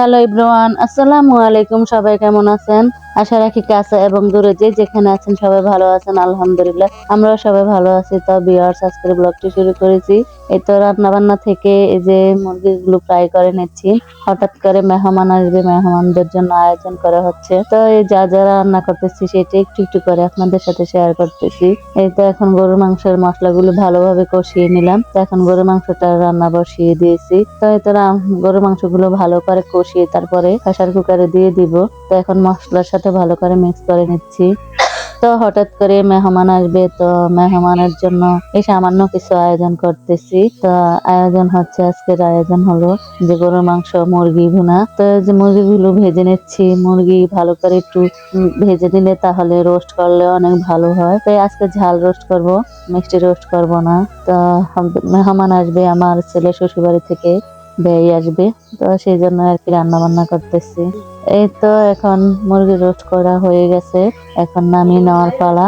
Hello everyone, আসসালামু আলাইকুম। সবাই কেমন আছেন? আশা রাখি কাছে এবং দূরে যে যেখানে আছেন সবাই ভালো আছেন। আলহামদুলিল্লাহ আমরাও সবাই ভালো আছি। তো ভিউয়ার্স, আজকের ব্লগটি শুরু করেছি। এই তো রান্না বান্না থেকে এই যে মুরগিগুলো ফ্রাই করে নিচ্ছি। হঠাৎ করে মেহমান আসবে, মেহমানদের জন্য আয়োজন করা হচ্ছে। তো এই যা যা রান্না করতেছি সেটা একটু একটু করে আপনাদের সাথে শেয়ার করতেছি। এই তো এখন গরুর মাংসের মশলাগুলো ভালোভাবে কষিয়ে নিলাম। তো এখন গরুর মাংসটা রান্না বসিয়ে দিয়েছি। তো এই তো গরুর মাংসগুলো ভালো করে কষিয়ে তারপরে প্রেসার কুকারে দিয়ে দিব। তো এখন মশলার সাথে ভালো করে মিক্স করে নিচ্ছি। তো হঠাৎ করে মেহমান আসবে, তো মেহমানের জন্য এই সামান্য কিছু আয়োজন করতেছি। তো আয়োজন হচ্ছে, আজকের আয়োজন হলো যে গরুর মাংস, মুরগি ভুনা। তো যে মুরগিগুলো ভেজে নিচ্ছি। মুরগি ভালো করে একটু ভেজে নিলে তাহলে রোস্ট করলে অনেক ভালো হয়। তাই আজকে ঝাল রোস্ট করব, মিষ্টি রোস্ট করব না। তো মেহমান আসবে, আমার ছেলে শ্বশুর বাড়ি থেকে বেড়ে আসবে। তো সেই জন্য আর কি রান্না বান্না করতেছি। এই তো এখন মুরগি রোস্ট করা হয়ে গেছে, এখন নামিয়ে নেওয়ার পালা।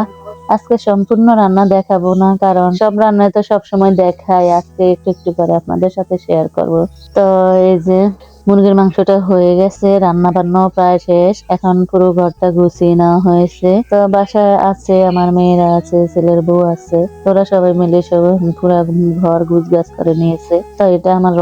আজকে সম্পূর্ণ রান্না দেখাবো না, কারণ সব রান্না তো সব সময় দেখাই। আজকে একটু একটু করে আপনাদের সাথে শেয়ার করব। তো এই যে মুরগির মাংসটা হয়ে গেছে, রান্না বান্নাও প্রায় শেষ। এখন পুরো ঘরটা গুছিয়ে নেওয়া হয়েছে। তো বাসায় আছে, আমার মেয়েরা আছে, ছেলের বউ আছে। তোরা সবাই মিলে সব পুরো ঘর গুছগাছ করে নিয়েছে। তো এটা আমার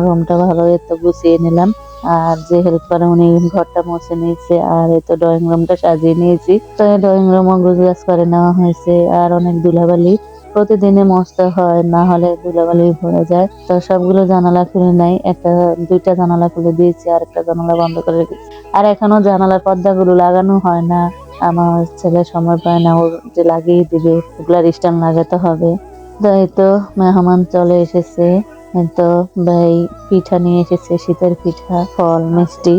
রুমটা ভালো তো গুছিয়ে নিলাম। আর যে হেল্প করে উনি ঘরটা মুছে নিয়েছে। আর এই তো ড্রয়িং রুমটা সাজিয়ে নিয়েছি। তো এই ড্রয়িং রুমও গুছগাছ করে নেওয়া হয়েছে। আর অনেক ধুলাবালি প্রতিদিনে মুছতে হয়, না হলে ধুলাবালি ভরে যায়। তো সবগুলো জানালা খুলে নাই, দুইটা জানালা খুলে দিয়েছি, আর একটা জানালা বন্ধ করে রেখেছি। আর এখনো জানালার পর্দাগুলো লাগানো হয় না। আমার ছেলে সময় পায় না, ও যে লাগিয়ে দিবে, ওগুলার স্ট্যান্ড লাগাতে হবে। তো এই তো মেহমান চলে এসেছে। এই তো ভাই পিঠা নিয়ে এসেছে, শীতের পিঠা, ফল, মিষ্টি।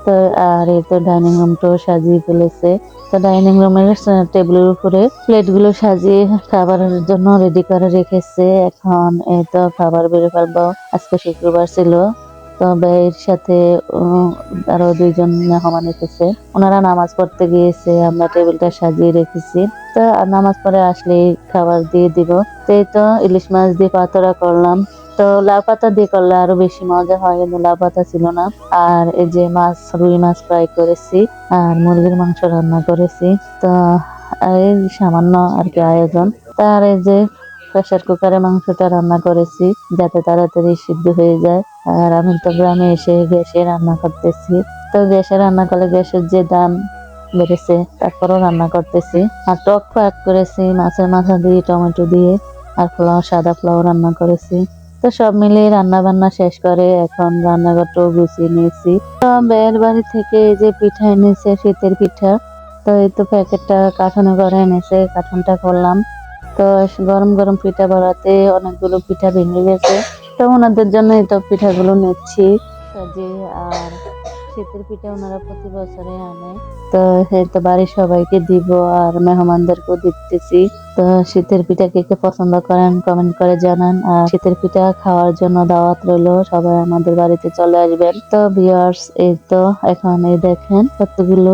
তো আর এই তো ডাইনিং রুমটাও সাজিয়ে ফেলেছে। তো ডাইনিং রুমের টেবিলের উপরে প্লেট গুলো সাজিয়ে খাবারের জন্য রেডি করে রেখেছে। এখন এই তো খাবার বেড়ে ফেলবো। আজকে শুক্রবার ছিল। তো ভাইয়ের সাথে আরো দুইজন মেহমান এসেছে, ওনারা নামাজ পড়তে গিয়েছে। আমরা টেবিলটা সাজিয়ে রেখেছি। তো নামাজ পড়ে আসলেই খাবার দিয়ে দিব। তো এই তো ইলিশ মাছ দিয়ে পাতোড়া করলাম। তো লাউ পাতা দিয়ে করলে আরো বেশি মজা হয়, কিন্তু লাউ পাতা ছিল না। আর এই যে রুই মাছ ফ্রাই করেছি, আর মুরগির মাংস রান্না করেছি। তো এই সামান্য আর কি আয়োজন। তার এই যে প্রেসার কুকারে মাংসটা রান্না করেছি, যাতে তাড়াতাড়ি সিদ্ধ হয়ে যায়। আর আমি তো গ্রামে এসে গ্যাসে রান্না করতেছি। তো গ্যাসে রান্না করলে গ্যাসের যে দাম বেড়েছে, তারপরও রান্না করতেছি। আর টক ফাঁক করেছি মাছের মাথা দিয়ে, টমেটো দিয়ে। আর সাদা পোলাও রান্না করেছি। তো সব মিলিয়ে রান্না বান্না শেষ করে এখন রান্নাঘরটাও গুছিয়ে নিয়েছি। তো বের বাড়ি থেকে এই যে পিঠা এনেছে, শীতের পিঠা। তো এই তো প্যাকেটটা কাঠানো করে এনেছে, কাঠানটা করলাম। তো গরম গরম পিঠা বানাতে অনেকগুলো পিঠা ভেঙে গেছে। তো ওনাদের জন্য এই তো পিঠাগুলো নিচ্ছি সাজিয়ে। আর শীতের পিঠা ওনারা প্রতি বছরে আনে। তো এই তো বাড়ির সবাইকে দিব, আর মেহমানদেরকেও দিতেছি। তো শীতের পিঠা কে কে পছন্দ করেন কমেন্ট করে জানান। আর শীতের পিঠা খাওয়ার জন্য দাওয়াত রইলো, সবাই আমাদের বাড়িতে চলে আসবেন। তো ভিউয়ার্স, এই তো এখন এই দেখেন কতগুলো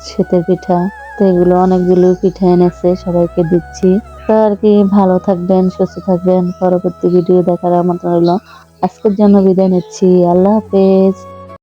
শীতের পিঠা। তো এগুলো অনেকগুলো পিঠা এনেছে, সবাইকে দিচ্ছি। তো আর কি, ভালো থাকবেন, সুস্থ থাকবেন। পরবর্তী ভিডিও দেখার আমন্ত্রণ রইলো। আজকের জন্য বিদায় নিচ্ছি। আল্লাহ হাফেজ।